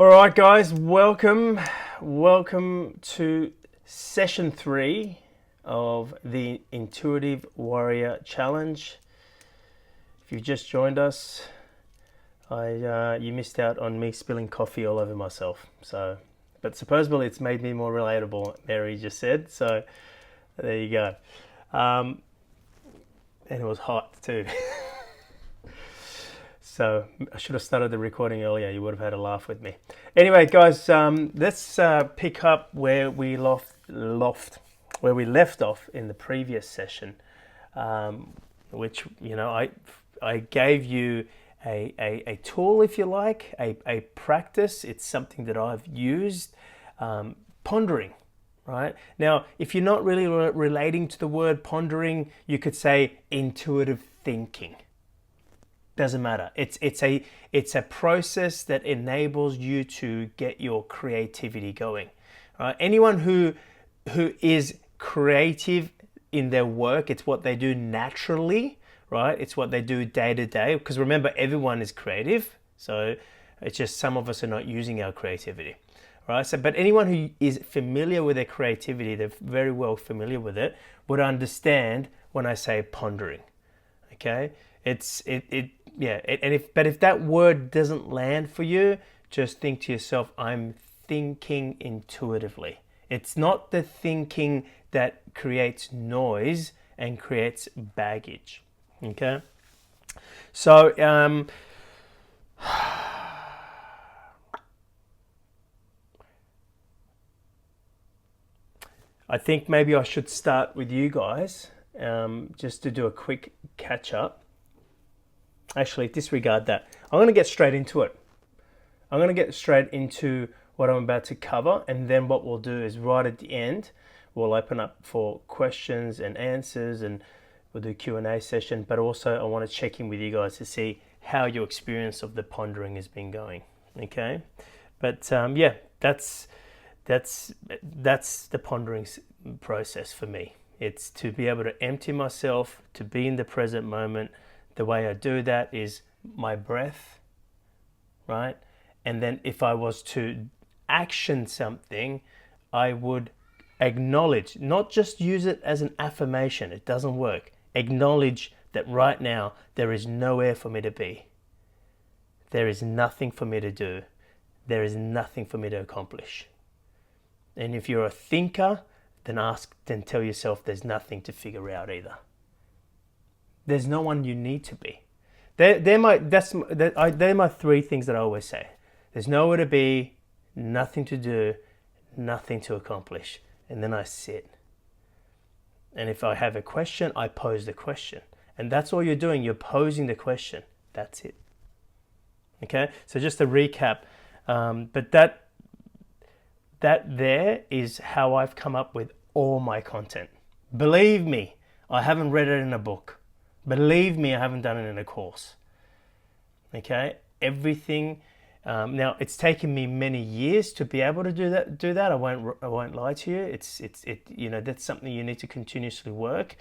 All right, guys, welcome to session 3 of the Intuitive Warrior Challenge. If you've just joined us, you missed out on me spilling coffee all over myself. But supposedly it's made me more relatable, Mary just said. So there you go. And it was hot too. So I should have started the recording earlier. You would have had a laugh with me. Anyway, guys, let's pick up where we left off in the previous session, which I gave you a tool, if you like, a practice. It's something that I've used, pondering. Right now, if you're not really relating to the word pondering, you could say intuitive thinking. Doesn't matter. It's a process that enables you to get your creativity going. Right? Anyone who is creative in their work, it's what they do naturally, right? It's what they do day to day. Because remember, everyone is creative, so it's just some of us are not using our creativity, right? So, but anyone who is familiar with their creativity, they're very well familiar with it, would understand when I say pondering. Okay. But if that word doesn't land for you, just think to yourself, I'm thinking intuitively. It's not the thinking that creates noise and creates baggage. Okay? So, I think maybe I should start with you guys, just to do a quick catch up. Actually, disregard that. I'm going to get straight into it. I'm going to get straight into what I'm about to cover, and then what we'll do is right at the end, we'll open up for questions and answers, and we'll do Q&A session. But also, I want to check in with you guys to see how your experience of the pondering has been going. Okay, but that's the pondering process for me. It's to be able to empty myself, to be in the present moment. The way I do that is my breath, right? And then if I was to action something, I would acknowledge, not just use it as an affirmation. It doesn't work. Acknowledge that right now there is nowhere for me to be. There is nothing for me to do. There is nothing for me to accomplish. And if you're a thinker, then tell yourself there's nothing to figure out either. There's no one you need to be. They're my 3 things that I always say. There's nowhere to be, nothing to do, nothing to accomplish. And then I sit. And if I have a question, I pose the question. And that's all you're doing. You're posing the question. That's it. Okay? So just to recap, but that there is how I've come up with all my content. Believe me, I haven't read it in a book. Believe me, I haven't done it in a course. Okay, everything. Now it's taken me many years to be able to do that. I won't lie to you. It's that's something you need to continuously work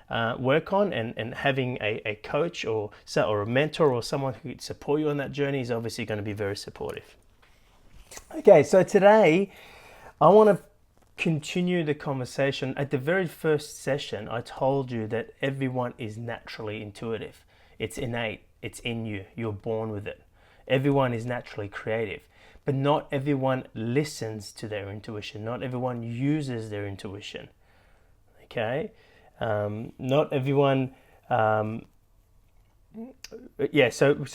on, and having a coach or a mentor or someone who can support you on that journey is obviously going to be very supportive. Okay, so today I want to continue the conversation. At the very first session, I told you that everyone is naturally intuitive. It's innate. It's in you. You're born with it. Everyone is naturally creative, but not everyone listens to their intuition. Not everyone uses their intuition. Okay, not everyone. So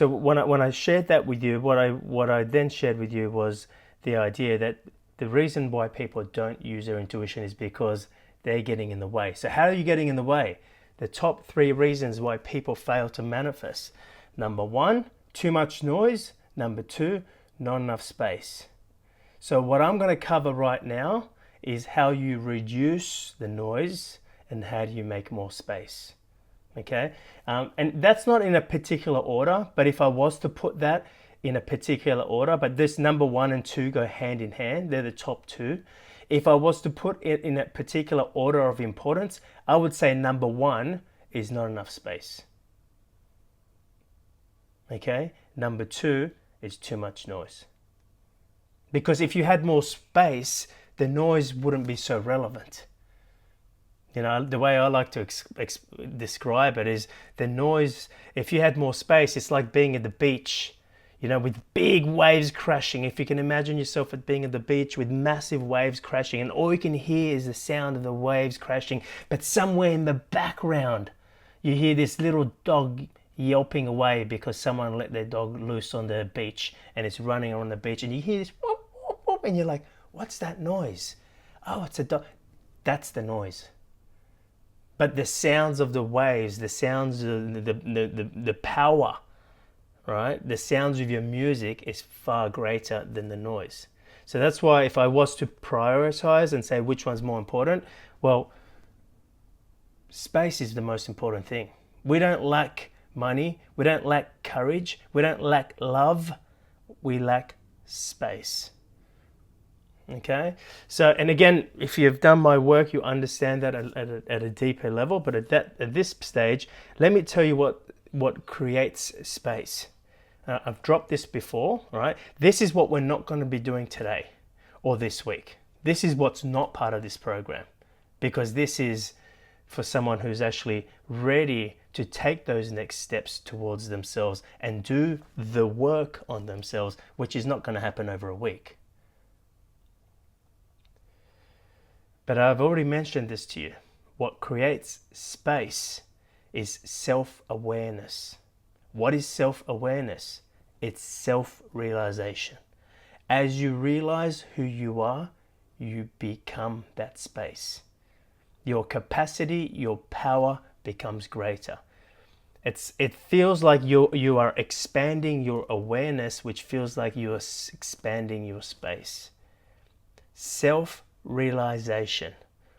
when I shared that with you, what I then shared with you was the idea that the reason why people don't use their intuition is because they're getting in the way. So how are you getting in the way? The top 3 reasons why people fail to manifest. Number 1, too much noise. Number 2, not enough space. So what I'm going to cover right now is how you reduce the noise and how do you make more space. Okay? And that's not in a particular order, but if I was to put that in a particular order, but this number 1 and 2 go hand in hand. They're the top 2. If I was to put it in a particular order of importance, I would say number 1 is not enough space. Okay? Number 2 is too much noise. Because if you had more space, the noise wouldn't be so relevant. You know, the way I like to describe it is the noise, if you had more space, it's like being at the beach, you know, with big waves crashing. If you can imagine yourself at being at the beach with massive waves crashing, and all you can hear is the sound of the waves crashing, but somewhere in the background, you hear this little dog yelping away because someone let their dog loose on the beach and it's running on the beach, and you hear this whoop, whoop, whoop, and you're like, what's that noise? Oh, it's a dog. That's the noise. But the sounds of the waves, the sounds of the power, right? The sounds of your music is far greater than the noise. So that's why if I was to prioritize and say which one's more important, well, space is the most important thing. We don't lack money, we don't lack courage, we don't lack love, we lack space. Okay, so, and again, if you've done my work, you understand that at a deeper level. But at this stage, let me tell you what creates space. I've dropped this before, right? This is what we're not going to be doing today or this week. This is what's not part of this program, because this is for someone who's actually ready to take those next steps towards themselves and do the work on themselves, which is not going to happen over a week. But I've already mentioned this to you. What creates space is self-awareness. What is self-awareness? It's self-realization. As you realize who you are, you become that space. Your capacity, your power becomes greater. It feels like you are expanding your awareness, which feels like you are expanding your space. Self-realization,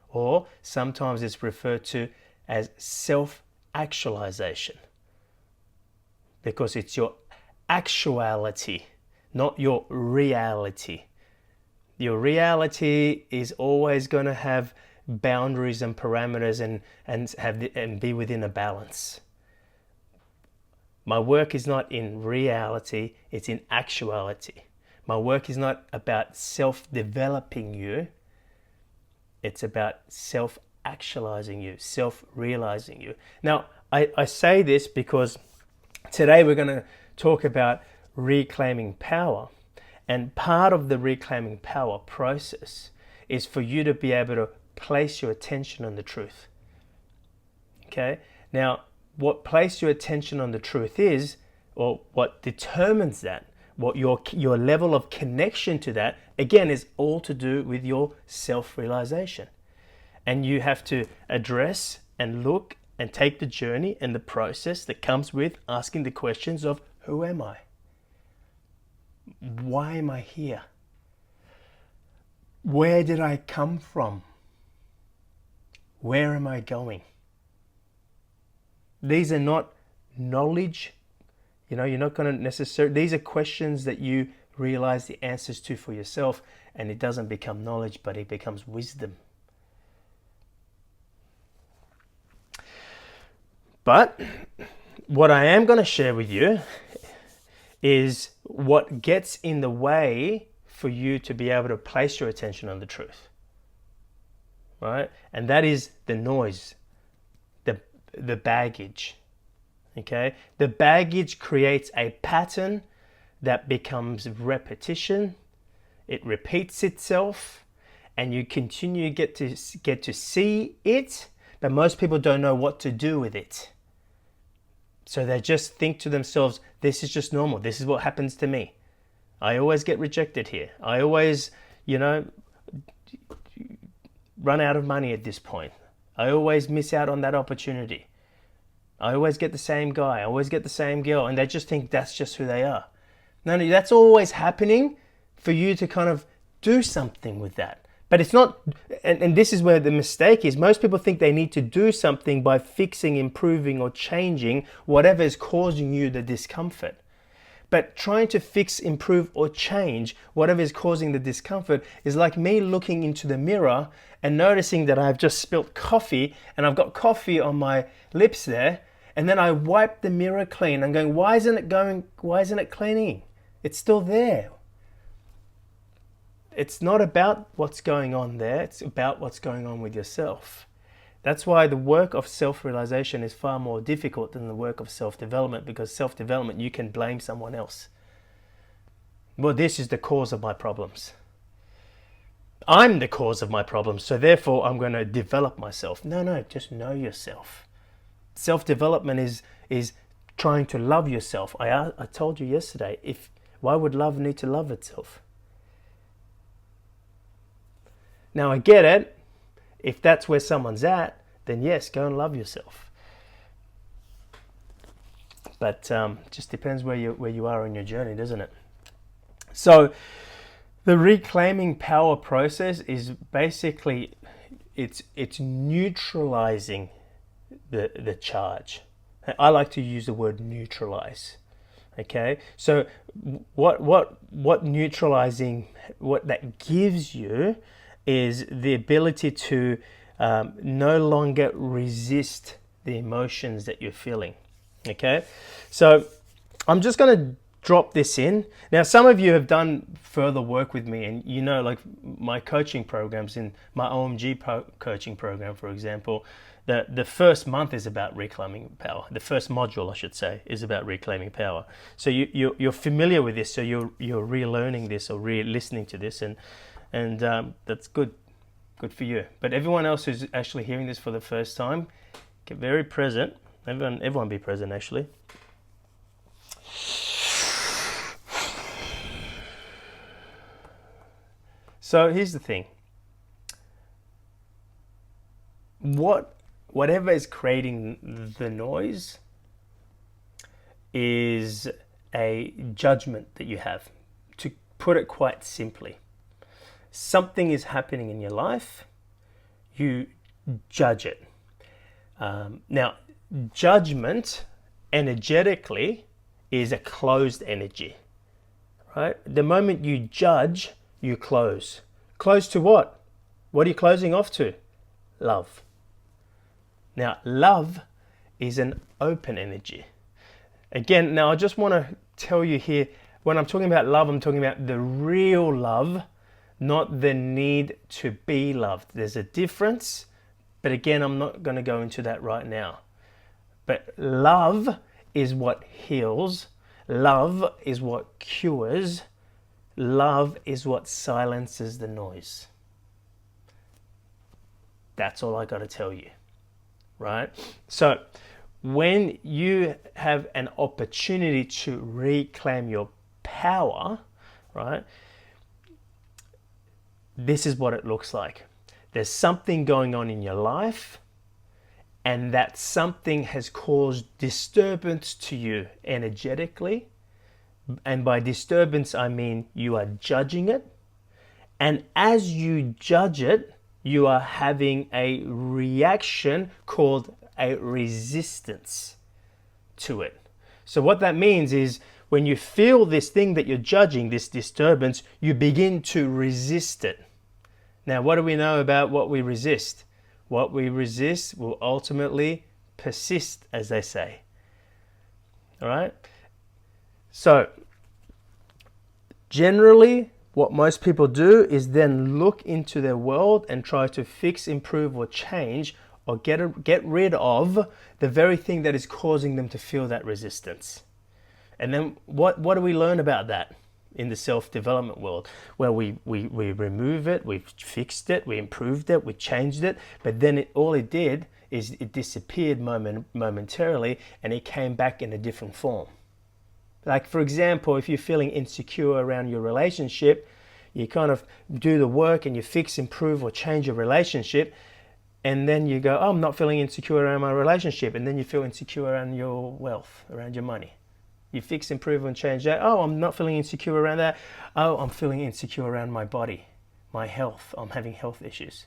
or sometimes it's referred to as self-actualization, because it's your actuality, not your reality. Your reality is always going to have boundaries and parameters and be within a balance. My work is not in reality, it's in actuality. My work is not about self-developing you, it's about self-actualizing you, self-realizing you. Now, I say this because today we're going to talk about reclaiming power. And part of the reclaiming power process is for you to be able to place your attention on the truth. Okay? Now, what place your attention on the truth is, or what determines that, what your level of connection to that, again, is all to do with your self-realization. And you have to address and look and take the journey and the process that comes with asking the questions of, who am I? Why am I here? Where did I come from? Where am I going? These are not knowledge. You know, you're not going to necessarily, these are questions that you realize the answers to for yourself, and it doesn't become knowledge, but it becomes wisdom. But what I am going to share with you is what gets in the way for you to be able to place your attention on the truth. Right? And that is the noise, the baggage. Okay? The baggage creates a pattern that becomes repetition. It repeats itself, and you continue get to see it, but most people don't know what to do with it. So they just think to themselves, this is just normal. This is what happens to me. I always get rejected here. I always, run out of money at this point. I always miss out on that opportunity. I always get the same guy. I always get the same girl. And they just think that's just who they are. No, that's always happening for you to kind of do something with that. But it's not, and this is where the mistake is. Most people think they need to do something by fixing, improving, or changing whatever is causing you the discomfort. But trying to fix, improve, or change whatever is causing the discomfort is like me looking into the mirror and noticing that I've just spilt coffee and I've got coffee on my lips there, and then I wipe the mirror clean. I'm going, why isn't it cleaning? It's still there. It's not about what's going on there, it's about what's going on with yourself. That's why the work of self-realization is far more difficult than the work of self-development, because self-development, you can blame someone else. Well, this is the cause of my problems. I'm the cause of my problems, so therefore I'm going to develop myself. No, just know yourself. Self-development is trying to love yourself. I told you yesterday, why would love need to love itself? Now I get it. If that's where someone's at, then yes, go and love yourself. But just depends where you are in your journey, doesn't it? So the reclaiming power process is basically it's neutralizing the charge. I like to use the word neutralize. Okay, so what neutralizing, what that gives you is the ability to no longer resist the emotions that you're feeling. Okay, so I'm just going to drop this in. Now, some of you have done further work with me, and you know, like my coaching programs, in my OMG coaching program, for example, the first month is about reclaiming power. The first module, I should say, is about reclaiming power. So you're familiar with this, so you're relearning this or re-listening to this, and that's good for you. But everyone else who's actually hearing this for the first time, get very present. Everyone be present, actually. So here's the thing. Whatever is creating the noise is a judgment that you have. To put it quite simply, something is happening in your life, you judge it. Now, judgment energetically is a closed energy, right? The moment you judge, you close. Close to what? What are you closing off to? Love. Now, love is an open energy. Again, now I just want to tell you here, when I'm talking about love, I'm talking about the real love, not the need to be loved. There's a difference, but again, I'm not going to go into that right now. But love is what heals. Love is what cures. Love is what silences the noise. That's all I got to tell you, right? So when you have an opportunity to reclaim your power, right, this is what it looks like. There's something going on in your life, and that something has caused disturbance to you energetically. And by disturbance, I mean you are judging it. And as you judge it, you are having a reaction called a resistance to it. So what that means is when you feel this thing that you're judging, this disturbance, you begin to resist it. Now, what do we know about what we resist? What we resist will ultimately persist, as they say. All right? So, generally, what most people do is then look into their world and try to fix, improve, or change, or get rid of the very thing that is causing them to feel that resistance. And then what do we learn about that in the self-development world? Well, we remove it, we fixed it, we improved it, we changed it, but then all it did is it disappeared momentarily, and it came back in a different form. Like, for example, if you're feeling insecure around your relationship, you kind of do the work and you fix, improve, or change your relationship, and then you go, oh, I'm not feeling insecure around my relationship, and then you feel insecure around your wealth, around your money. You fix, improve, and change that. Oh, I'm not feeling insecure around that. Oh, I'm feeling insecure around my body, my health. I'm having health issues.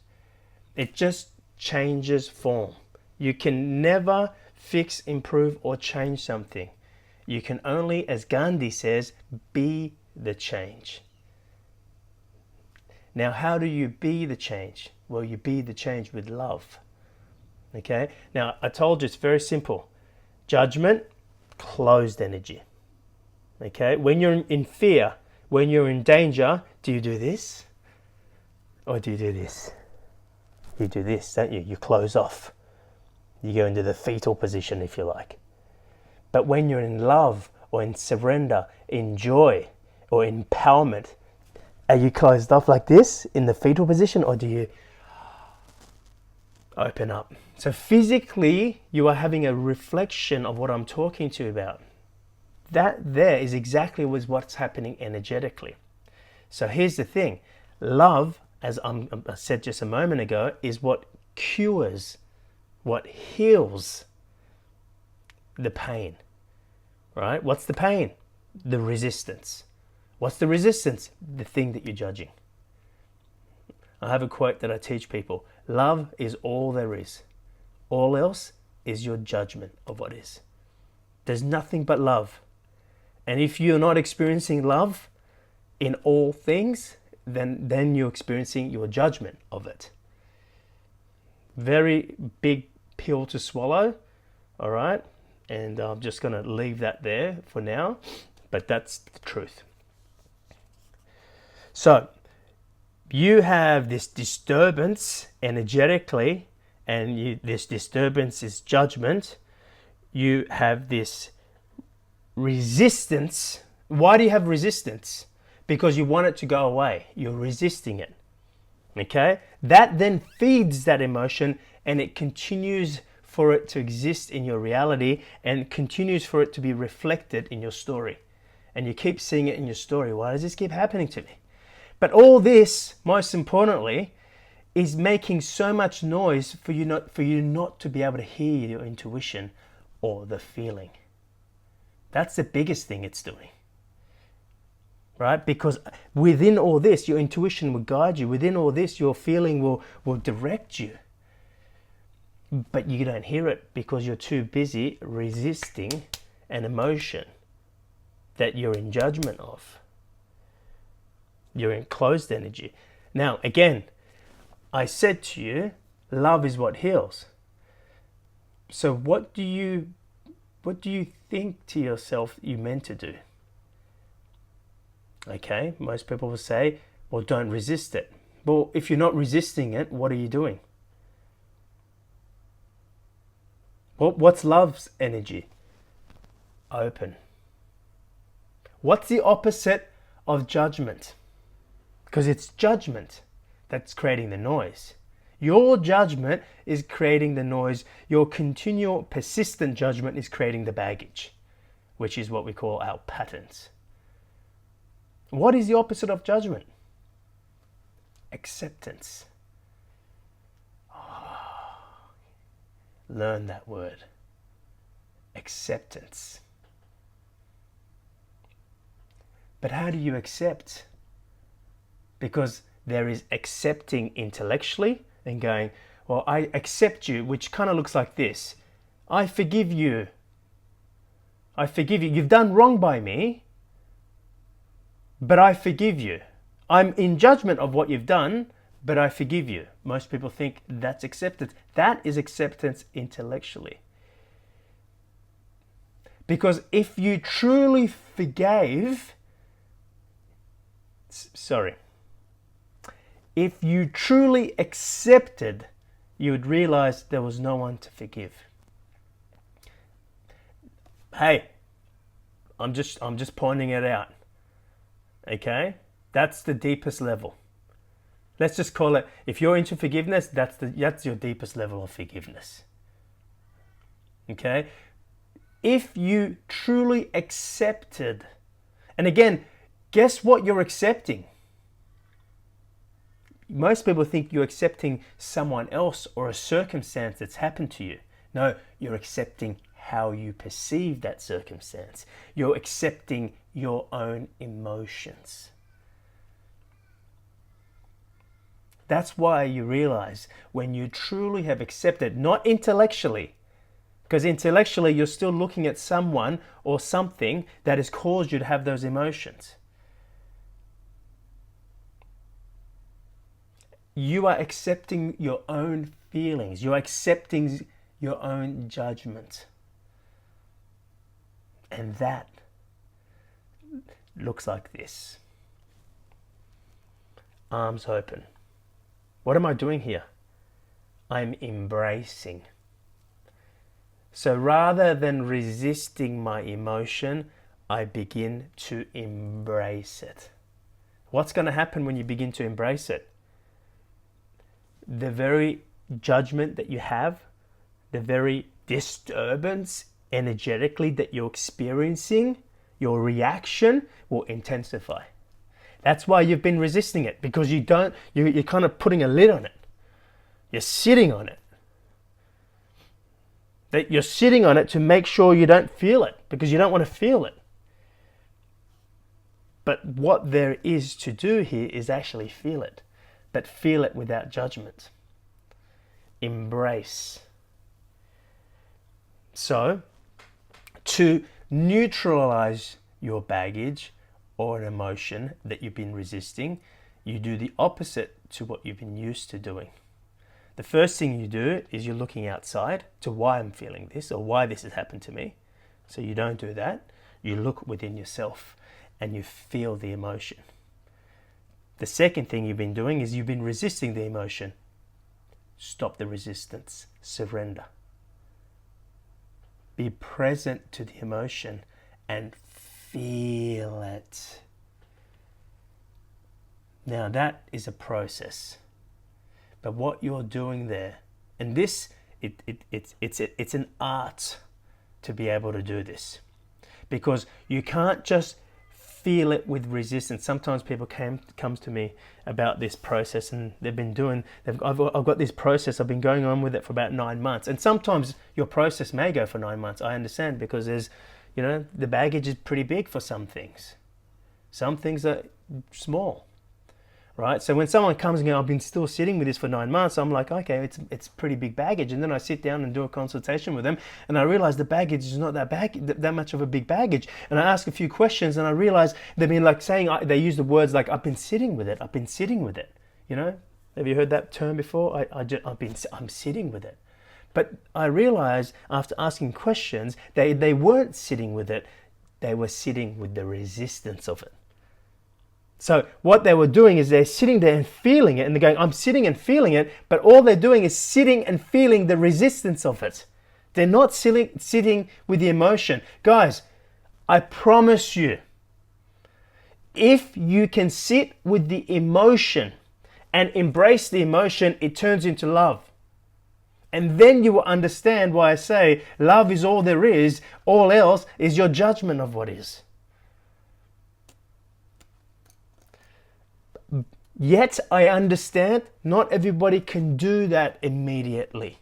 It just changes form. You can never fix, improve, or change something. You can only, as Gandhi says, be the change. Now, how do you be the change? Well, you be the change with love. Okay? Now, I told you it's very simple. Judgment, closed energy. Okay? When you're in fear, when you're in danger, do you do this? Or do you do this? You do this, don't you? You close off. You go into the fetal position, if you like. But when you're in love or in surrender, in joy or empowerment, are you closed off like this in the fetal position, or do you open up? So physically, you are having a reflection of what I'm talking to you about. That there is exactly what's happening energetically. So here's the thing. Love, as I said just a moment ago, is what cures, what heals the pain. Right? What's the pain? The resistance. What's the resistance? The thing that you're judging. I have a quote that I teach people. Love is all there is. All else is your judgment of what is. There's nothing but love. And if you're not experiencing love in all things, then you're experiencing your judgment of it. Very big pill to swallow, all right? And I'm just going to leave that there for now, but that's the truth. So, you have this disturbance energetically, and this disturbance is judgment. You have this resistance. Why do you have resistance? Because you want it to go away. You're resisting it. Okay? That then feeds that emotion, and it continues for it to exist in your reality and continues for it to be reflected in your story. And you keep seeing it in your story. Why does this keep happening to me? But all this, most importantly, is making so much noise for you not to be able to hear your intuition or the feeling. That's the biggest thing it's doing. Right? Because within all this, your intuition will guide you. Within all this, your feeling will direct you. But you don't hear it because you're too busy resisting an emotion that you're in judgment of. You're in closed energy. Now, again, I said to you, love is what heals. So what do you think to yourself you meant to do? Okay, most people will say, well, don't resist it. Well, if you're not resisting it, what are you doing? Well, what's love's energy? Open. What's the opposite of judgment? Because it's judgment that's creating the noise. Your judgment is creating the noise. Your continual, persistent judgment is creating the baggage, which is what we call our patterns. What is the opposite of judgment? Acceptance. Oh, learn that word. Acceptance. But how do you accept? Because there is accepting intellectually and going, well, I accept you, which kind of looks like this. I forgive you. I forgive you. You've done wrong by me, but I forgive you. I'm in judgment of what you've done, but I forgive you. Most people think that's acceptance. That is acceptance intellectually. Because if you truly forgave, if you truly accepted, you would realize there was no one to forgive. Hey, I'm just pointing it out. Okay? That's the deepest level. Let's just call it, if you're into forgiveness, that's your deepest level of forgiveness. Okay? If you truly accepted, and again, guess what you're accepting? Most people think you're accepting someone else or a circumstance that's happened to you. No, you're accepting how you perceive that circumstance. You're accepting your own emotions. That's why you realize when you truly have accepted, not intellectually, because intellectually you're still looking at someone or something that has caused you to have those emotions. You are accepting your own feelings. You're accepting your own judgment. And that looks like this. Arms open. What am I doing here? I'm embracing. So rather than resisting my emotion, I begin to embrace it. What's going to happen when you begin to embrace it? The very judgment that you have, the very disturbance energetically that you're experiencing, your reaction will intensify. That's why you've been resisting it, because you're kind of putting a lid on it. You're sitting on it. That you're sitting on it to make sure you don't feel it, because you don't want to feel it. But what there is to do here is actually feel it, but feel it without judgment. Embrace. So, to neutralize your baggage or an emotion that you've been resisting, you do the opposite to what you've been used to doing. The first thing you do is you're looking outside to why I'm feeling this or why this has happened to me. So you don't do that. You look within yourself and you feel the emotion. The second thing you've been doing is you've been resisting the emotion. Stop the resistance. Surrender. Be present to the emotion and feel it. Now that is a process. But what you're doing there, and this, it's an art to be able to do this. Because you can't just feel it with resistance. Sometimes people comes to me about this process, and I've got this process, I've been going on with it for about 9 months. And sometimes your process may go for 9 months. I understand, because the baggage is pretty big for some things. Some things are small. Right? So when someone comes and goes, I've been still sitting with this for 9 months, I'm like, okay, it's pretty big baggage. And then I sit down and do a consultation with them, and I realize the baggage is not that much of a big baggage. And I ask a few questions, and I realize they've been like saying, they use the words like, I've been sitting with it. Have you heard that term before? I'm sitting with it. But I realized after asking questions, they weren't sitting with it. They were sitting with the resistance of it. So what they were doing is they're sitting there and feeling it, and they're going, I'm sitting and feeling it, but all they're doing is sitting and feeling the resistance of it. They're not sitting with the emotion. Guys, I promise you, if you can sit with the emotion and embrace the emotion, it turns into love. And then you will understand why I say love is all there is, all else is your judgment of what is. Yet I understand not everybody can do that immediately.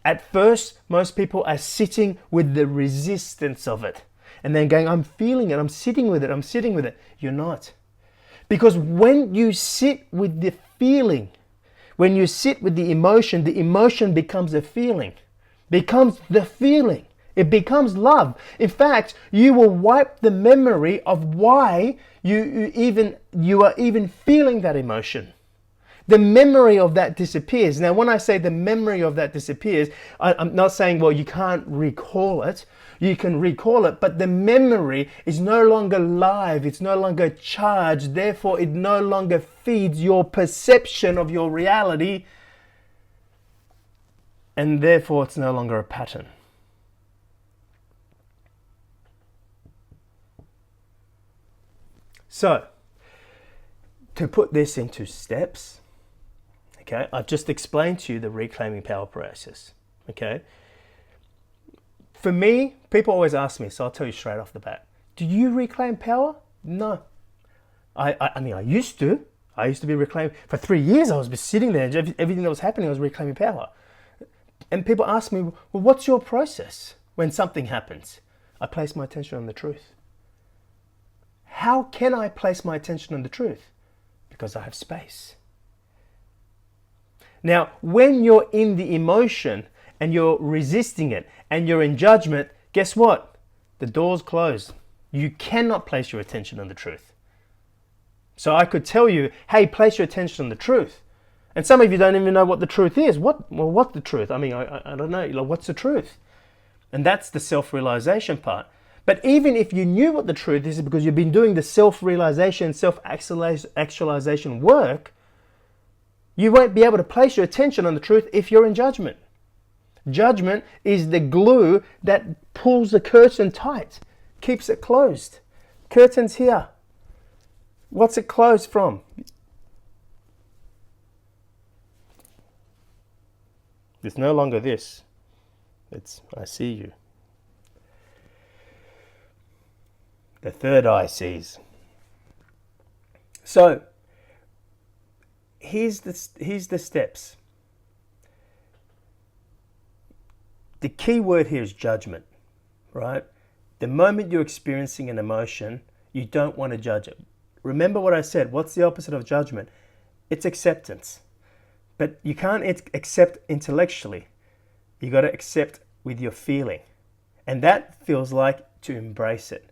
At first, most people are sitting with the resistance of it and then going, I'm feeling it, I'm sitting with it. You're not. Because when you sit with the feeling, when you sit with the emotion becomes a feeling, becomes the feeling. It becomes love. In fact, you will wipe the memory of why you are even feeling that emotion. The memory of that disappears. Now, when I say the memory of that disappears, I'm not saying, well, you can't recall it. You can recall it, but the memory is no longer live. It's no longer charged. Therefore, it no longer feeds your perception of your reality. And therefore, it's no longer a pattern. So, to put this into steps, okay, I've just explained to you the reclaiming power process, okay? For me, people always ask me, so I'll tell you straight off the bat, do you reclaim power? No. I mean, I used to. I used to be reclaiming. For 3 years, I was just sitting there, and everything that was happening, I was reclaiming power. And people ask me, well, what's your process when something happens? I place my attention on the truth. How can I place my attention on the truth? Because I have space. Now, when you're in the emotion and you're resisting it and you're in judgment, guess what? The door's closed. You cannot place your attention on the truth. So I could tell you, hey, place your attention on the truth. And some of you don't even know what the truth is. What's the truth? I mean, I don't know. Like, what's the truth? And that's the self-realization part. But even if you knew what the truth is, because you've been doing the self-realization, self-actualization work, You won't be able to place your attention on the truth if you're in judgment. Judgment is the glue that pulls the curtain tight, keeps it closed. Curtain's here. What's it closed from? It's no longer this. It's, I see you. The third eye sees. So, here's the steps. The key word here is judgment, right? The moment you're experiencing an emotion, you don't want to judge it. Remember what I said. What's the opposite of judgment? It's acceptance. But you can't accept intellectually. You got to accept with your feeling. And that feels like to embrace it.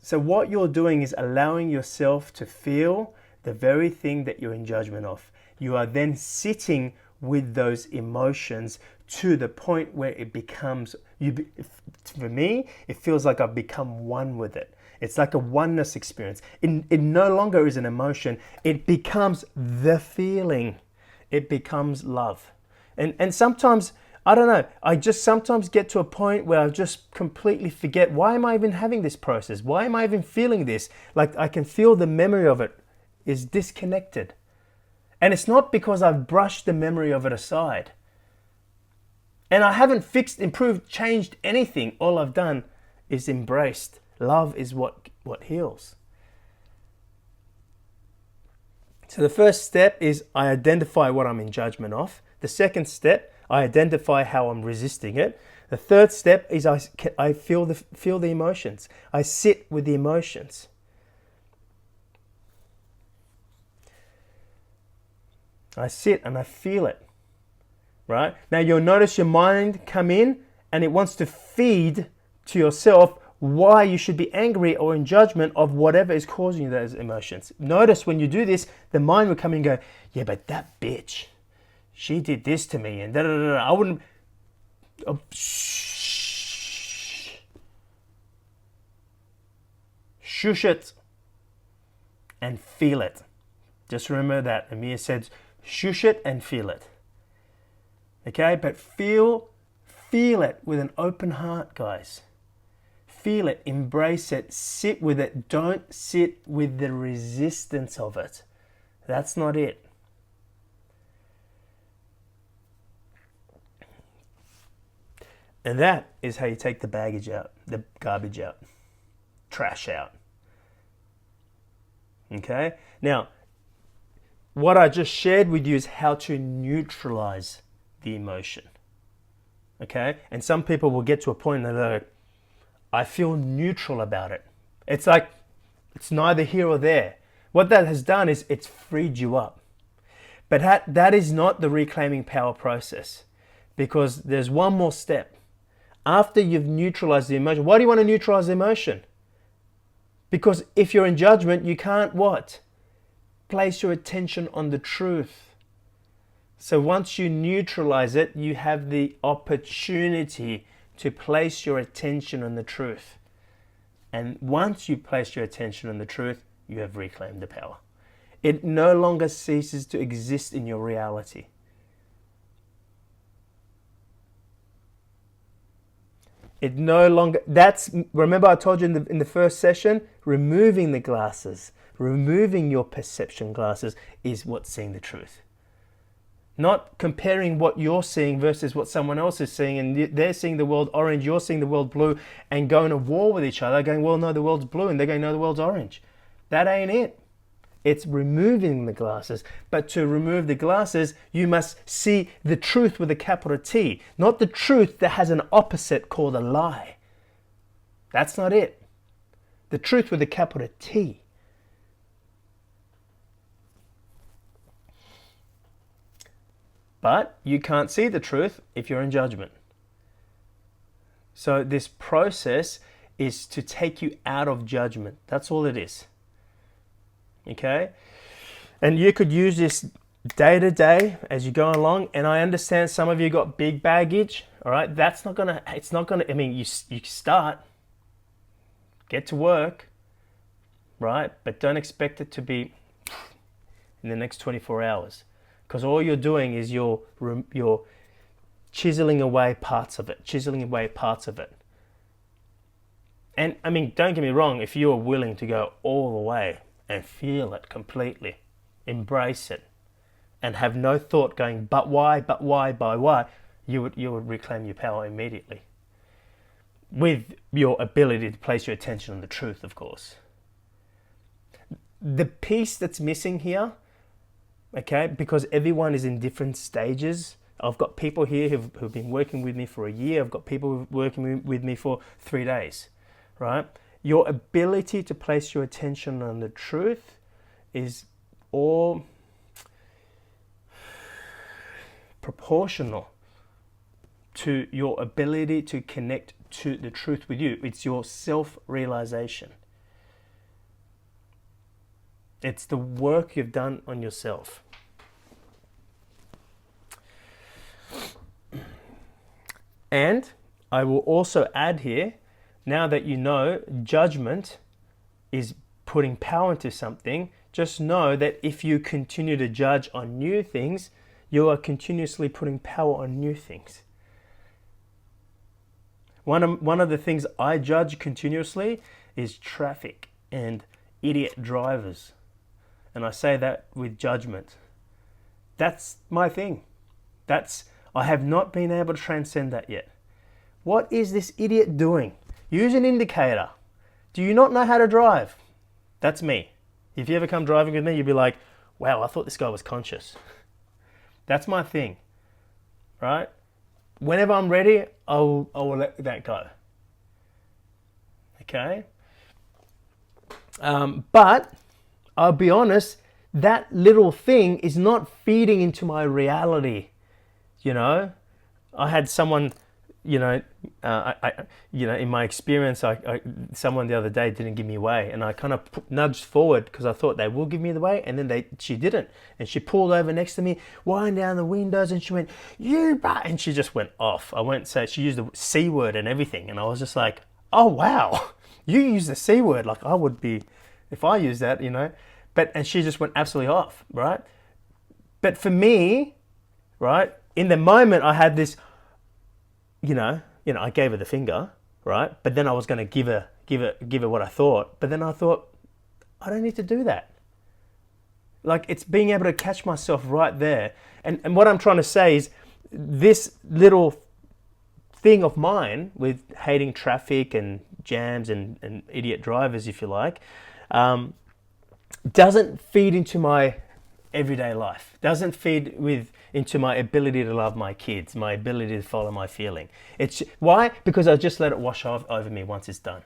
So what you're doing is allowing yourself to feel the very thing that you're in judgment of. You are then sitting with those emotions to the point where it becomes, for me, it feels like I've become one with it. It's like a oneness experience. It no longer is an emotion. It becomes the feeling. It becomes love. And sometimes, I don't know, I just sometimes get to a point where I just completely forget, why am I even having this process? Why am I even feeling this? Like I can feel the memory of it is disconnected. And it's not because I've brushed the memory of it aside. And I haven't fixed, improved, changed anything. All I've done is embraced. Love is what heals. So the first step is I identify what I'm in judgment of. The second step, I identify how I'm resisting it. The third step is I feel the emotions. I sit with the emotions. I sit and I feel it. Right? Now you'll notice your mind come in and it wants to feed to yourself why you should be angry or in judgment of whatever is causing you those emotions. Notice when you do this, the mind will come in and go, yeah, but that bitch, she did this to me and da-da-da-da. I wouldn't... Oh, shh. Shush it and feel it. Just remember that. Amir said, shush it and feel it. Okay, but feel it with an open heart, guys. Feel it, embrace it, sit with it. Don't sit with the resistance of it. That's not it. And that is how you take the baggage out, the garbage out, trash out. Okay? Now, what I just shared with you is how to neutralize the emotion. Okay? And some people will get to a point and they're like, I feel neutral about it. It's like, it's neither here or there. What that has done is it's freed you up. But that is not the reclaiming power process, because there's one more step. After you've neutralized the emotion, why do you want to neutralize the emotion? Because if you're in judgment, you can't what? Place your attention on the truth. So once you neutralize it, you have the opportunity to place your attention on the truth. And once you place your attention on the truth, you have reclaimed the power. It no longer ceases to exist in your reality. It no longer, remember I told you in the first session, removing the glasses, removing your perception glasses is what's seeing the truth. Not comparing what you're seeing versus what someone else is seeing, and they're seeing the world orange, you're seeing the world blue, and going to war with each other, going, well, no, the world's blue, and they're going, no, the world's orange. That ain't it. It's removing the glasses. But to remove the glasses, you must see the truth with a capital T, not the truth that has an opposite called a lie. That's not it. The truth with a capital T. But you can't see the truth if you're in judgment. So this process is to take you out of judgment. That's all it is. Okay? And you could use this day to day as you go along. And I understand some of you got big baggage. All right? I mean, you start, get to work, right? But don't expect it to be in the next 24 hours. because all you're doing is you're chiseling away parts of it, And I mean, don't get me wrong, if you're willing to go all the way and feel it completely, embrace it, and have no thought going, but why, you would reclaim your power immediately. With your ability to place your attention on the truth, of course. The piece that's missing here, okay, because everyone is in different stages. I've got people here who've been working with me for a year. I've got people working with me for 3 days, right? Your ability to place your attention on the truth is all proportional to your ability to connect to the truth with you. It's your self-realization. It's the work you've done on yourself. And I will also add here, now that you know judgment is putting power into something, just know that if you continue to judge on new things, you are continuously putting power on new things. One of the things I judge continuously is traffic and idiot drivers. And I say that with judgment. That's my thing. I have not been able to transcend that yet. What is this idiot doing? Use an indicator. Do you not know how to drive? That's me. If you ever come driving with me, you'll be like, wow, I thought this guy was conscious. That's my thing, right? Whenever I'm ready, I will let that go. Okay? But I'll be honest, that little thing is not feeding into my reality. You know, I had someone, in my experience, someone the other day didn't give me away, and I kind of nudged forward because I thought they will give me the way, and then she didn't, and she pulled over next to me, wind down the windows, and she went, and she just went off. She used the C word and everything, and I was just like, oh wow, you use the C word, like I would be, if I use that, and she just went absolutely off, right? But for me, right, in the moment I had this, I gave her the finger, right? But then I was going to give her what I thought. But then I thought, I don't need to do that. Like, it's being able to catch myself right there. And what I'm trying to say is this little thing of mine with hating traffic and jams and idiot drivers, if you like, doesn't feed into my everyday life, doesn't feed into my ability to love my kids, my ability to follow my feeling. Why? Because I just let it wash over me once it's done.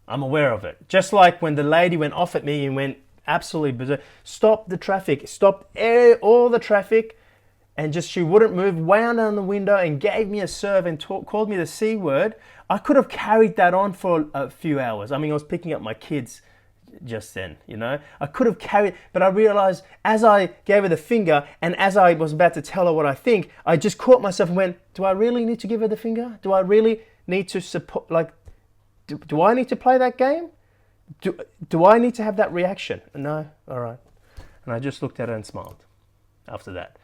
I'm aware of it. Just like when the lady went off at me and went absolutely berserk, stopped the traffic, stopped all the traffic, and she wouldn't move, wound down the window and gave me a serve and called me the C word. I could have carried that on for a few hours. I mean, I was picking up my kids just then, I could have carried, but I realized as I gave her the finger and as I was about to tell her what I think, I just caught myself and went, do I really need to give her the finger? Do I really need to support, do I need to play that game? Do I need to have that reaction? No? All right. And I just looked at her and smiled after that.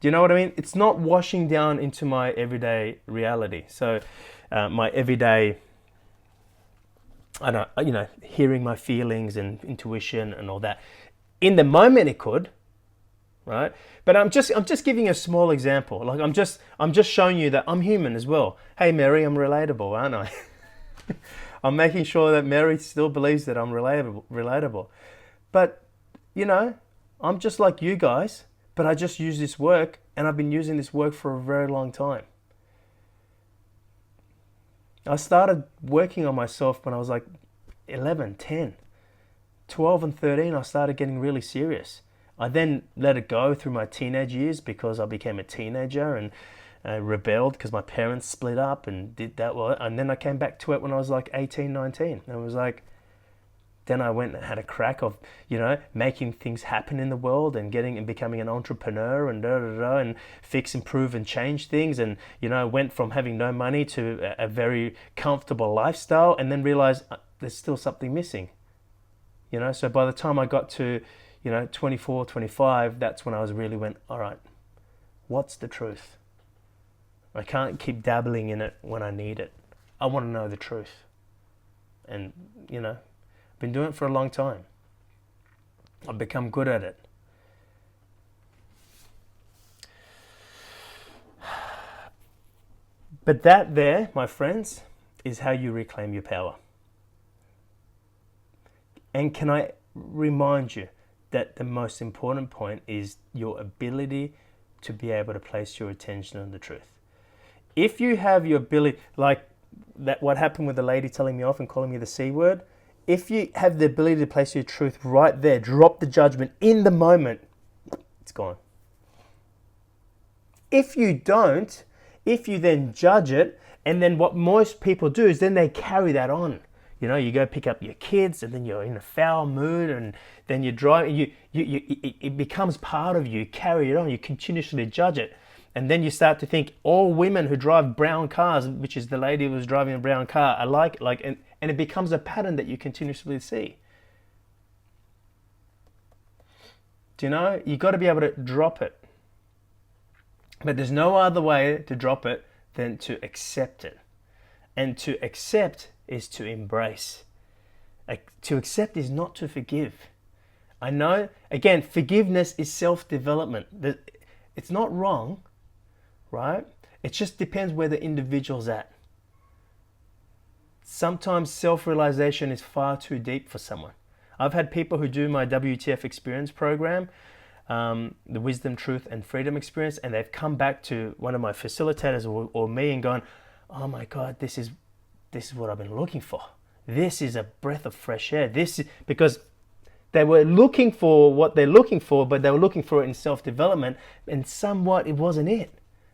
Do you know what I mean? It's not washing down into my everyday reality. So my everyday, hearing my feelings and intuition and all that. In the moment it could, right? But I'm just giving a small example. Like I'm just showing you that I'm human as well. Hey Mary, I'm relatable, aren't I? I'm making sure that Mary still believes that I'm relatable. But, I'm just like you guys, but I just use this work, and I've been using this work for a very long time. I started working on myself when I was like 11, 10, 12 and 13. I started getting really serious. I then let it go through my teenage years because I became a teenager and rebelled because my parents split up and did that. And then I came back to it when I was like 18, 19. And it was like, then I went and had a crack of, making things happen in the world and becoming an entrepreneur and and fix, improve and change things. And, went from having no money to a very comfortable lifestyle and then realized there's still something missing. So by the time I got to, 24, 25, that's when I was really went, all right, what's the truth? I can't keep dabbling in it when I need it. I want to know the truth. And, I've been doing it for a long time. I've become good at it. But that there, my friends, is how you reclaim your power. And can I remind you that the most important point is your ability to be able to place your attention on the truth. If you have your ability, like that, what happened with the lady telling me off and calling me the C word, if you have the ability to place your truth right there, drop the judgment in the moment, it's gone. If you don't, if you then judge it, and then what most people do is then they carry that on. You go pick up your kids, and then you're in a foul mood, and then you drive. It becomes part of you. You carry it on. You continuously judge it, and then you start to think all women who drive brown cars, which is the lady who was driving a brown car, are like, and it becomes a pattern that you continuously see. Do you know? You got to be able to drop it, but there's no other way to drop it than to accept it, and to accept is to embrace. To accept is not to forgive. I know, again, forgiveness is self-development. It's not wrong, right? It just depends where the individual's at. Sometimes self-realization is far too deep for someone. I've had people who do my WTF experience program, the Wisdom, Truth and Freedom experience, and they've come back to one of my facilitators or me and gone, oh my God, this is what I've been looking for. This is a breath of fresh air. Because they were looking for what they're looking for, but they were looking for it in self-development, and somewhat it wasn't it.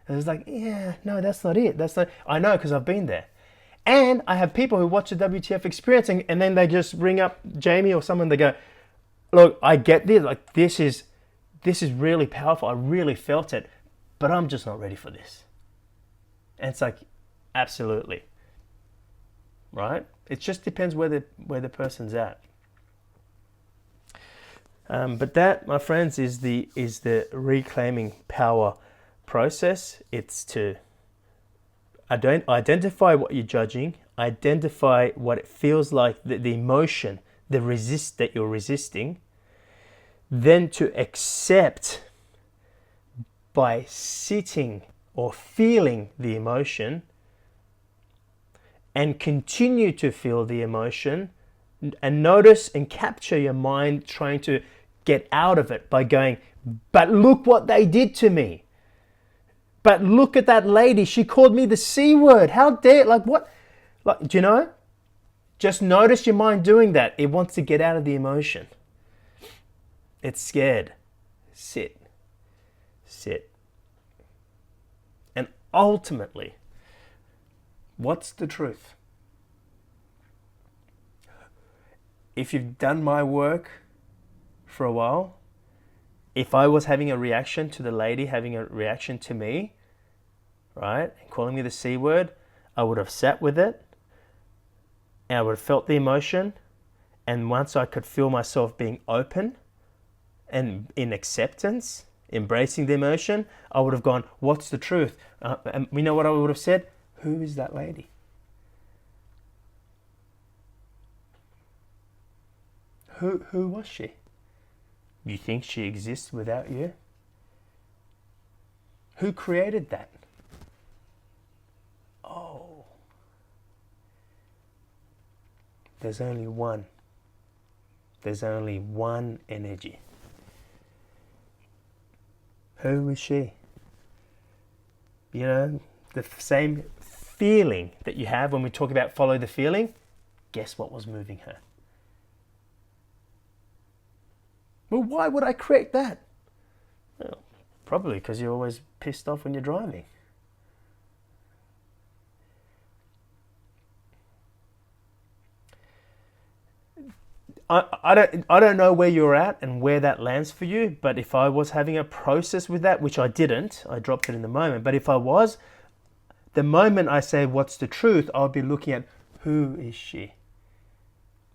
And it was like, yeah, no, that's not it. I know, because I've been there. And I have people who watch the WTF experience and then they just ring up Jamie or someone, they go, look, I get this. Like, this is really powerful. I really felt it, but I'm just not ready for this. And it's like, absolutely. Right? It just depends where the person's at. But that, my friends, is the reclaiming power process. It's to identify what you're judging, identify what it feels like, the emotion, the resist that you're resisting, then to accept by sitting or feeling the emotion, and continue to feel the emotion, and notice and capture your mind trying to get out of it by going, but look what they did to me. But look at that lady, she called me the C word. How dare, what? Do you know? Just notice your mind doing that. It wants to get out of the emotion. It's scared. Sit. And ultimately, what's the truth? If you've done my work for a while, if I was having a reaction to the lady having a reaction to me, right, and calling me the C word, I would have sat with it, and I would have felt the emotion, and once I could feel myself being open and in acceptance, embracing the emotion, I would have gone, what's the truth? And you know what I would have said? Who is that lady? Who was she? You think she exists without you? Who created that? Oh. There's only one. There's only one energy. Who is she? You know, the same feeling that you have when we talk about follow the feeling, guess what was moving her? Well, why would I create that? Well, probably because you're always pissed off when you're driving. I don't know where you're at and where that lands for you, but if I was having a process with that, which I didn't, I dropped it in the moment, but if I was, the moment I say what's the truth, I'll be looking at who is she?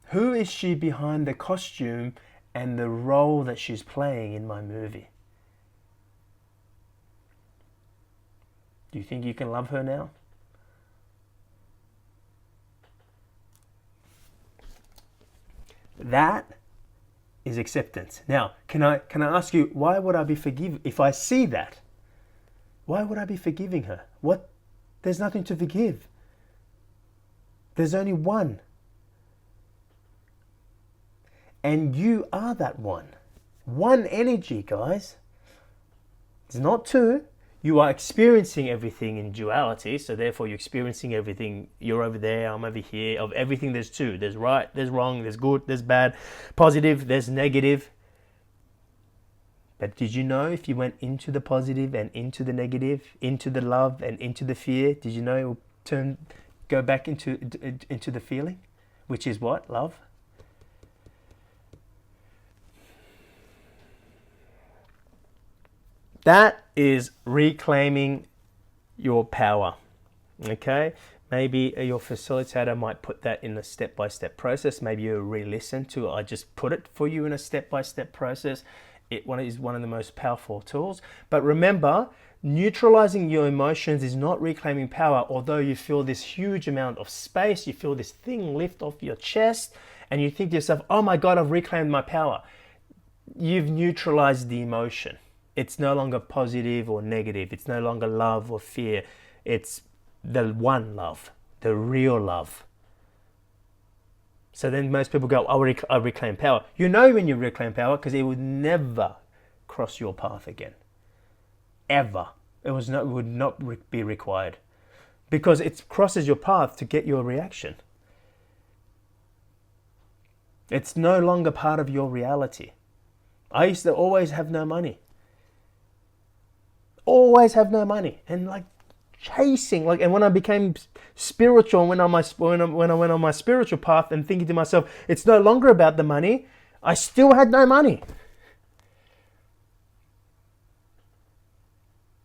Who is she behind the costume and the role that she's playing in my movie. Do you think you can love her now? That is acceptance. Now, can I ask you, why would I be forgiven if I see that? Why would I be forgiving her? What? There's nothing to forgive. There's only one. And you are that one. One energy, guys. It's not two. You are experiencing everything in duality, so therefore you're experiencing everything. You're over there, I'm over here. Of everything, there's two. There's right, there's wrong, there's good, there's bad, positive, there's negative. But did you know if you went into the positive and into the negative, into the love and into the fear, did you know it will go back into the feeling, which is what? Love. That is reclaiming your power, okay? Maybe your facilitator might put that in a step-by-step process. Maybe you re-listen to it. I just put it for you in a step-by-step process. It is one of the most powerful tools. But remember, neutralizing your emotions is not reclaiming power. Although you feel this huge amount of space, you feel this thing lift off your chest, and you think to yourself, oh my God, I've reclaimed my power. You've neutralized the emotion. It's no longer positive or negative. It's no longer love or fear. It's the one love, the real love. So then most people go, I reclaim power. You know when you reclaim power because it would never cross your path again. Ever. It would not be required. Because it crosses your path to get your reaction. It's no longer part of your reality. I used to always have no money. Always have no money, and like chasing, and when I became spiritual, when I went on my spiritual path and thinking to myself, it's no longer about the money, I still had no money.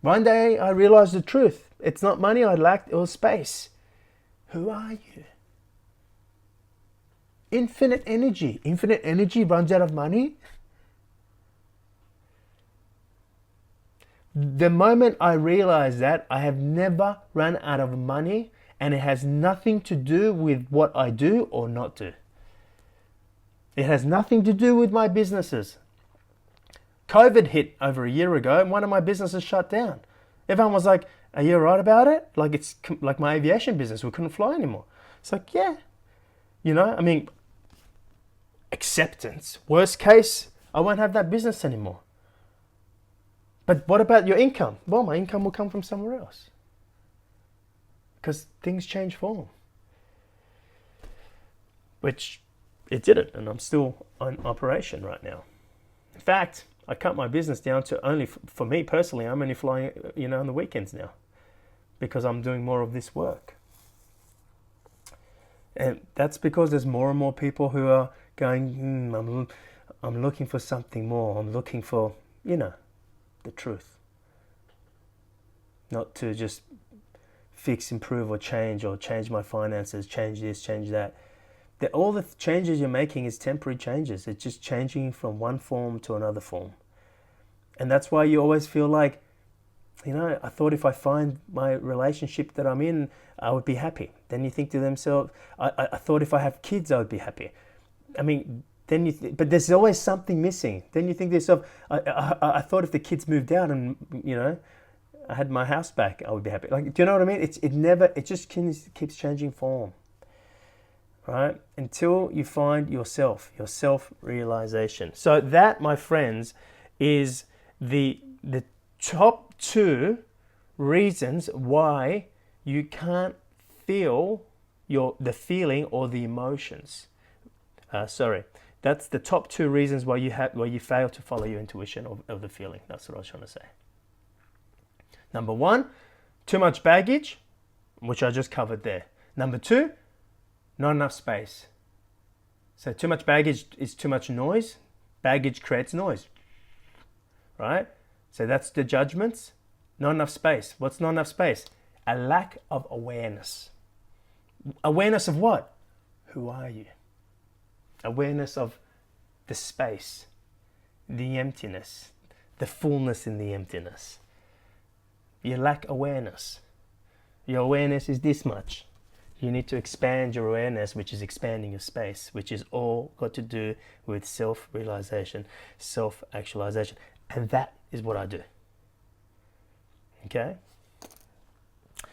One day I realized the truth. It's not money I lacked, it was space. Who are you? Infinite energy. Infinite energy runs out of money. The moment I realized that, I have never run out of money, and it has nothing to do with what I do or not do. It has nothing to do with my businesses. COVID hit over a year ago, and one of my businesses shut down. Everyone was like, are you alright about it? Like, it's like my aviation business, we couldn't fly anymore. It's like, yeah. Acceptance. Worst case, I won't have that business anymore. But what about your income? Well, my income will come from somewhere else. Because things change form. Which it didn't, and I'm still on operation right now. In fact, I cut my business down to only, for me personally, I'm only flying, on the weekends now. Because I'm doing more of this work. And that's because there's more and more people who are going, I'm looking for something more. I'm looking for, the truth. Not to just fix, improve, or change my finances, change this, change that. All the changes you're making is temporary changes. It's just changing from one form to another form. And that's why you always feel like, I thought if I find my relationship that I'm in, I would be happy. Then you think to themselves, I thought if I have kids, I would be happy. But there's always something missing. Then you think to yourself, I thought if the kids moved out and, I had my house back, I would be happy. Do you know what I mean? It just keeps changing form, right? Until you find your self-realization. So that, my friends, is the top 2 reasons why you can't feel the feeling or the emotions. That's the top 2 reasons why you fail to follow your intuition of the feeling. That's what I was trying to say. Number 1, too much baggage, which I just covered there. Number 2, not enough space. So too much baggage is too much noise. Baggage creates noise, right? So that's the judgments. Not enough space. What's not enough space? A lack of awareness. Awareness of what? Who are you? Awareness of the space, the emptiness, the fullness in the emptiness. You lack awareness. Your awareness is this much. You need to expand your awareness, which is expanding your space, which is all got to do with self-realization, self-actualization. And that is what I do. Okay?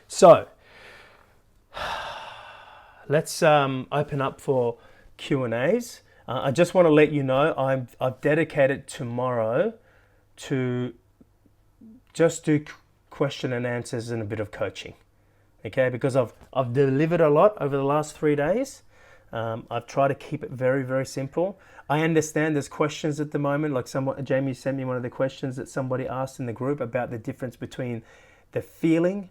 So, let's open up for Q&As. I just want to let you know I've dedicated tomorrow to just do question and answers and a bit of coaching. Okay, because I've delivered a lot over the last 3 days. I've tried to keep it very, very simple. I understand there's questions at the moment, like Jamie sent me one of the questions that somebody asked in the group about the difference between the feeling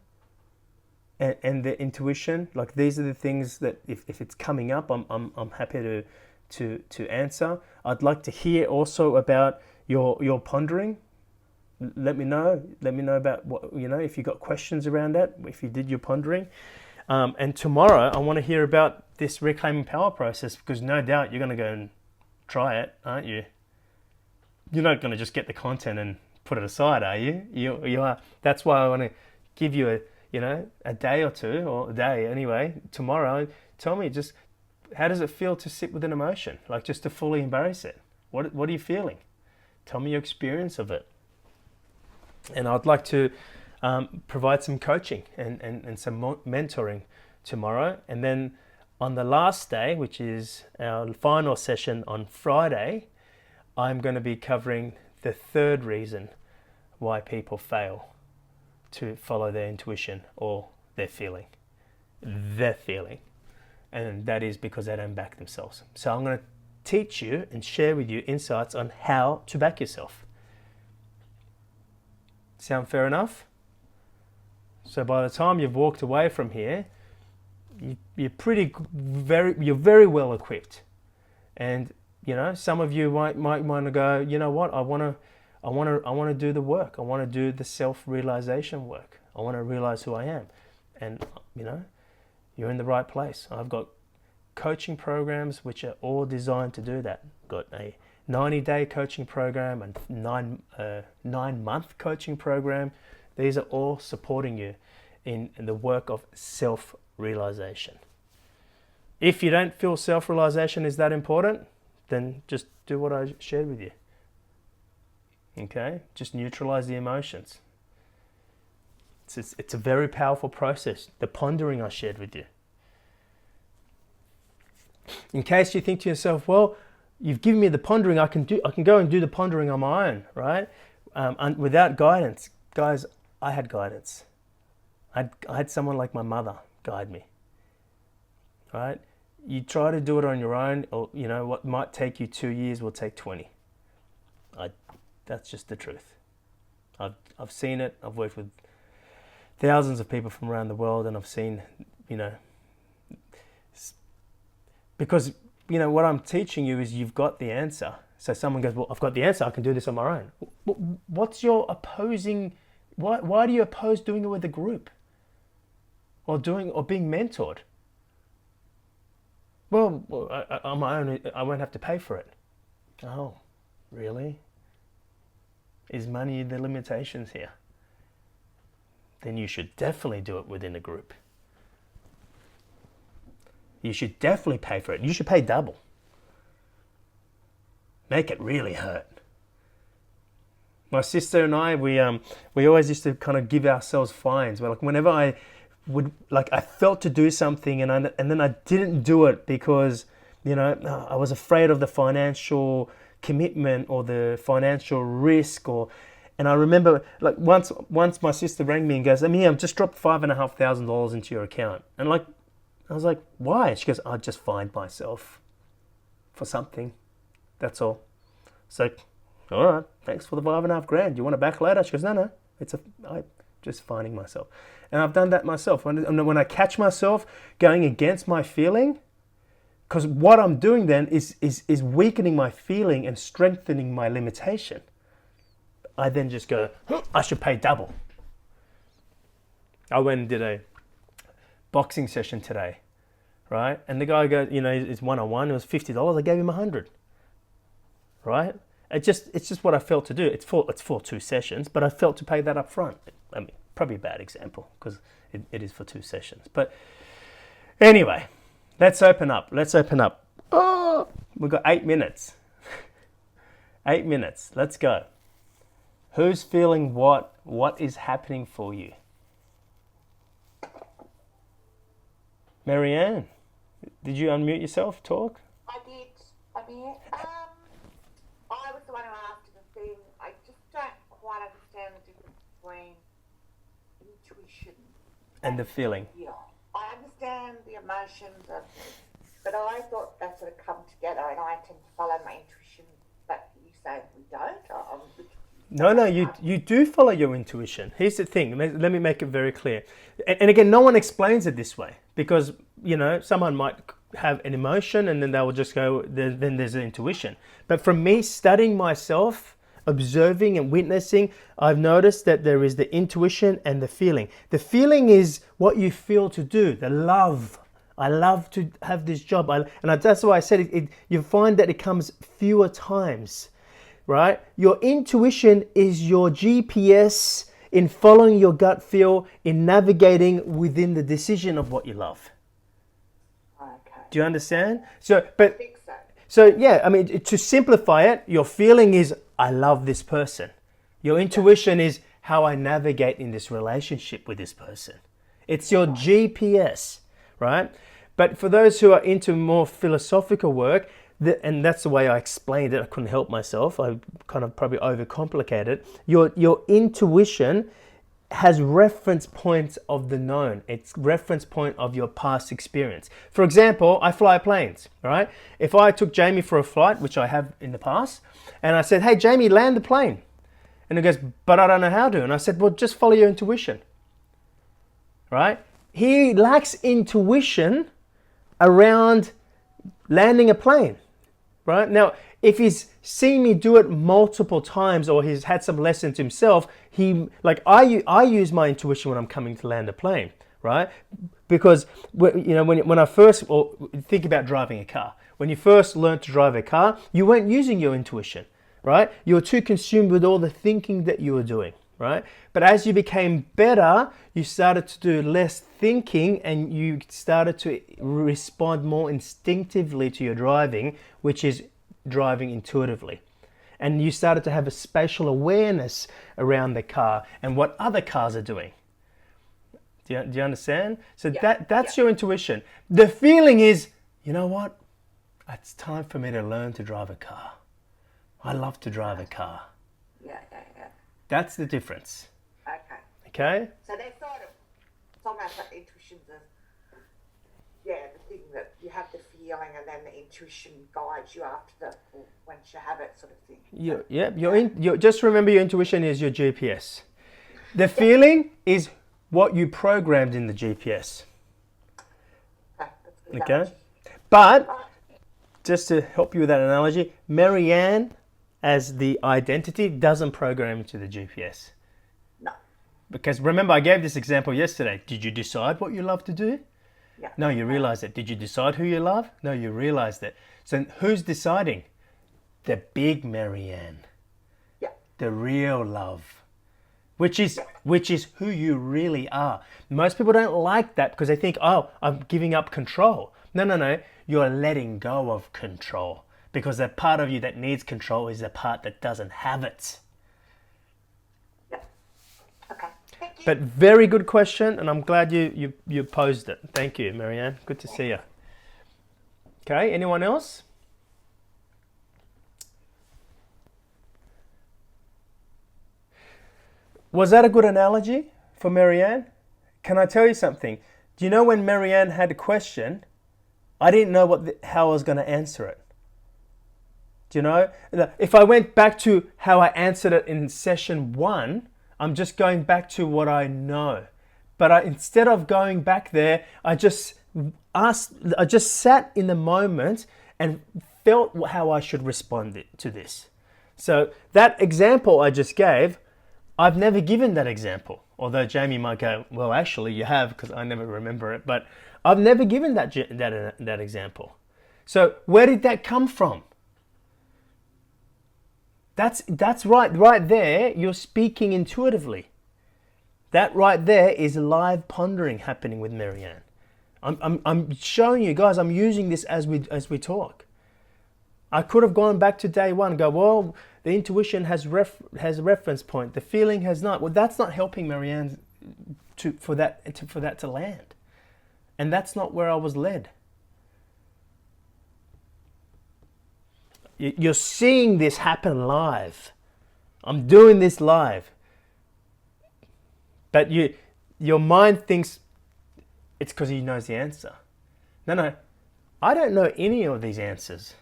and the intuition. Like, these are the things that if it's coming up, I'm happy to answer. I'd like to hear also about your pondering. Let me know about what, if you got questions around that, if you did your pondering. And tomorrow I want to hear about this reclaiming power process, because no doubt you're going to go and try it, aren't you? You're not going to just get the content and put it aside, are you? You are. That's why I want to give you a day or two, or a day anyway, tomorrow. Tell me, just how does it feel to sit with an emotion, like just to fully embrace it? What are you feeling? Tell me your experience of it. And I'd like to provide some coaching and some mentoring tomorrow. And then on the last day, which is our final session on Friday, I'm going to be covering the third reason why people fail to follow their intuition or their feeling. And that is because they don't back themselves. So I'm going to teach you and share with you insights on how to back yourself. Sound fair enough? So by the time you've walked away from here, you're very well equipped. And some of you might want to go, you know what, I want to do the work. I want to do the self-realization work. I want to realize who I am. And you're in the right place. I've got coaching programs which are all designed to do that. Got a 90-day coaching program and 9-month coaching program. These are all supporting you in the work of self-realization. If you don't feel self-realization is that important, then just do what I shared with you. Okay? Just neutralize the emotions. It's a very powerful process. The pondering I shared with you. In case you think to yourself, well, you've given me the pondering, I can go and do the pondering on my own, right? And without guidance. Guys, I had guidance. I had someone like my mother guide me, right? You try to do it on your own, or what might take you 2 years will take 20. That's just the truth. I've seen it. I've worked with thousands of people from around the world, and I've seen, because what I'm teaching you is you've got the answer. So someone goes, well, I've got the answer, I can do this on my own. What's your opposing? Why do you oppose doing it with a group? Or being mentored? Well, on my own, I won't have to pay for it. Oh, really? Is money the limitations here? Then you should definitely do it within a group. You should definitely pay for it. You should pay double. Make it really hurt. My sister and I, we always used to kind of give ourselves fines. Well, like whenever I felt to do something and then I didn't do it because I was afraid of the financial commitment or the financial risk, and I remember like once my sister rang me and goes, I've just dropped $5,500 into your account, and I was like, why? She goes, I just fined myself for something. That's all. It's like, all right, thanks for the $5,500. You want it back later? She goes, no, I'm just finding myself. And I've done that myself. When I catch myself going against my feeling, because what I'm doing then is weakening my feeling and strengthening my limitation. I then just go, I should pay double. I went and did a boxing session today, right? And the guy goes, it's one-on-one. It was $50. I gave him $100. right? It's just what I felt to do. It's for 2 sessions, but I felt to pay that up front. I mean, probably a bad example because it is for 2 sessions. But anyway, let's open up. Oh, we've got 8 minutes. 8 minutes. Let's go. Who's feeling what? What is happening for you? Marianne, did you unmute yourself? Talk. I did. I was the one who asked the thing. I just don't quite understand the difference between intuition And the feeling. feel. I understand the emotions, but I thought that sort of come together, and I tend to follow my intuition. But you say we don't. I'm a bit confused. No, you do follow your intuition. Here's the thing. Let me make it very clear. And again, no one explains it this way because, someone might have an emotion and then they will just go, then there's an intuition. But from me studying myself, observing and witnessing, I've noticed that there is the intuition and the feeling. The feeling is what you feel to do, the love. I love to have this job. That's why I said you find that it comes fewer times, right? Your intuition is your GPS in following your gut feel, in navigating within the decision of what you love. Okay. Do you understand? I think so. So yeah, I mean, to simplify it, your feeling is, I love this person. Your intuition is how I navigate in this relationship with this person. It's your GPS, right? But for those who are into more philosophical work, and that's the way I explained it, I couldn't help myself. I kind of probably overcomplicated. Your intuition has reference points of the known. It's reference point of your past experience. For example, I fly planes, right? If I took Jamie for a flight, which I have in the past, and I said, hey, Jamie, land the plane. And he goes, but I don't know how to. And I said, well, just follow your intuition, right? He lacks intuition around landing a plane, right? Now, if he's seen me do it multiple times or he's had some lessons himself, I use my intuition when I'm coming to land a plane, right? Because when I first, or think about driving a car. When you first learned to drive a car, you weren't using your intuition, right? You were too consumed with all the thinking that you were doing, right? But as you became better, you started to do less thinking and you started to respond more instinctively to your driving, which is driving intuitively. And you started to have a spatial awareness around the car and what other cars are doing. Do you understand? So that's your intuition. The feeling is, you know what? It's time for me to learn to drive a car. I love to drive a car. Yeah. That's the difference. Okay. So they're it's almost like intuition's the thing that you have the feeling and then the intuition guides you after once you have it, sort of thing. Just remember your intuition is your GPS. The feeling is what you programmed in the GPS. Okay? But, just to help you with that analogy, Marianne, as the identity, doesn't program into the GPS. No. Because remember, I gave this example yesterday. Did you decide what you love to do? Yeah. No, you realized it. Did you decide who you love? No, you realized it. So who's deciding? The big Marianne. Yeah. The real love. Which is who you really are. Most people don't like that because they think, oh, I'm giving up control. No. You're letting go of control. Because that part of you that needs control is the part that doesn't have it. Yeah. Okay. Thank you. But very good question, and I'm glad you posed it. Thank you, Marianne. Good to see you. Okay, anyone else? Was that a good analogy for Marianne? Can I tell you something? Do you know when Marianne had a question, I didn't know how I was going to answer it. Do you know? If I went back to how I answered it in session 1, I'm just going back to what I know. But instead of going back there, I just sat in the moment and felt how I should respond to this. So that example I just gave, I've never given that example. Although Jamie might go, well, actually you have, because I never remember it. But I've never given that example. So where did that come from? That's right. Right there, you're speaking intuitively. That right there is live pondering happening with Marianne. I'm showing you guys. I'm using this as we talk. I could have gone back to day one and go, well, the intuition has a reference point. The feeling has not. Well, that's not helping Marianne for that to land, and that's not where I was led. You're seeing this happen live. I'm doing this live. But your mind thinks it's because he knows the answer. No, I don't know any of these answers.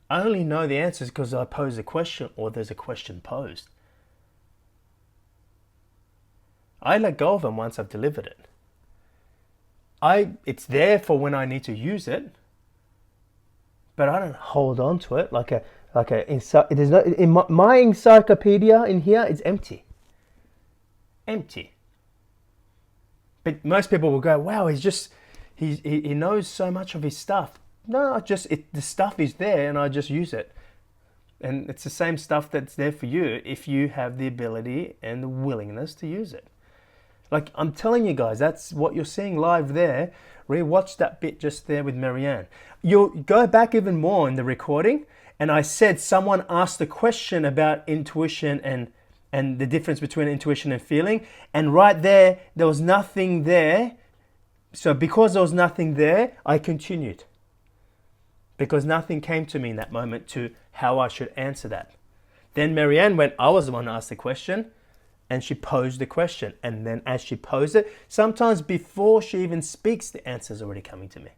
I only know the answers because I pose a question or there's a question posed. I let go of them once I've delivered it. It's there for when I need to use it, but I don't hold on to it like there's no, in my encyclopedia in here. It's empty. But most people will go, wow, he knows so much of his stuff. No, the stuff is there and I just use it. And it's the same stuff that's there for you if you have the ability and the willingness to use it. Like I'm telling you guys, that's what you're seeing live there. Rewatch that bit just there with Marianne. You'll go back even more in the recording, and I said someone asked a question about intuition and the difference between intuition and feeling, and right there was nothing there. So because there was nothing there, I continued. Because nothing came to me in that moment to how I should answer that. Then Marianne went, I was the one who asked the question, and she posed the question. And then as she posed it, sometimes before she even speaks, the answer's already coming to me.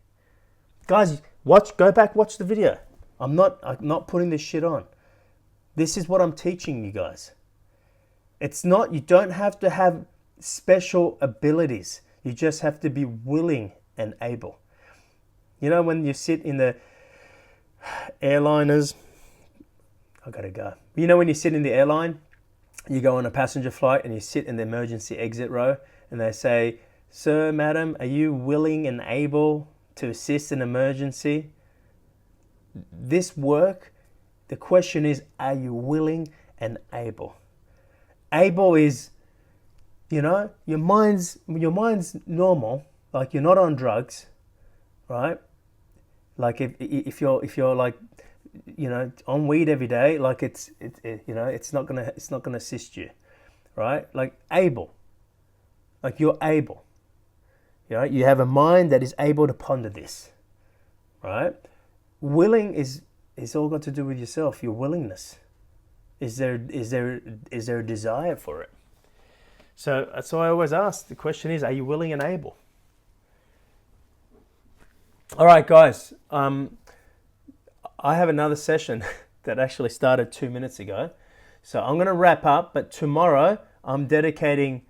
Guys, go back, watch the video. I'm not putting this shit on. This is what I'm teaching you guys. It's not, you don't have to have special abilities. You just have to be willing and able. You know, when you sit in the airliners, I gotta go. You know, when you sit in the airline, you go on a passenger flight and you sit in the emergency exit row and they say, sir, madam, are you willing and able to assist in emergency? This work, the question is, are you willing and able? Able is, you know, your mind's normal, like you're not on drugs, right? Like if you're like, you know, on weed every day, like it's you know, it's not gonna assist you, right? Like able, like you're able, you know, you have a mind that is able to ponder this, right? Willing is all got to do with yourself, your willingness. Is there a desire for it? So that's why I always ask. The question is, are you willing and able? All right, guys. I have another session that actually started 2 minutes ago. So I'm going to wrap up, but tomorrow I'm dedicating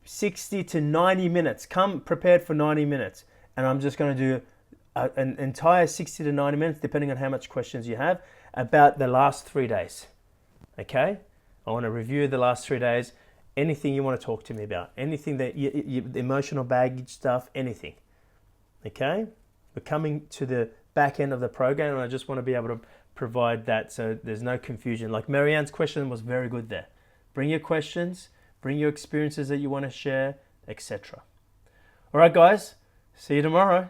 60 to 90 minutes. Come prepared for 90 minutes. And I'm just going to do an entire 60 to 90 minutes, depending on how much questions you have, about the last 3 days. Okay? I want to review the last 3 days. Anything you want to talk to me about. Anything that the emotional baggage stuff, anything. Okay? We're coming to the back end of the program, and I just want to be able to provide that so there's no confusion. Like Marianne's question was very good there. Bring your questions, bring your experiences that you want to share, etc. All right, guys. See you tomorrow.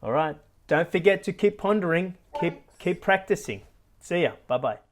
All right. Don't forget to keep pondering, keep practicing. See ya. Bye-bye.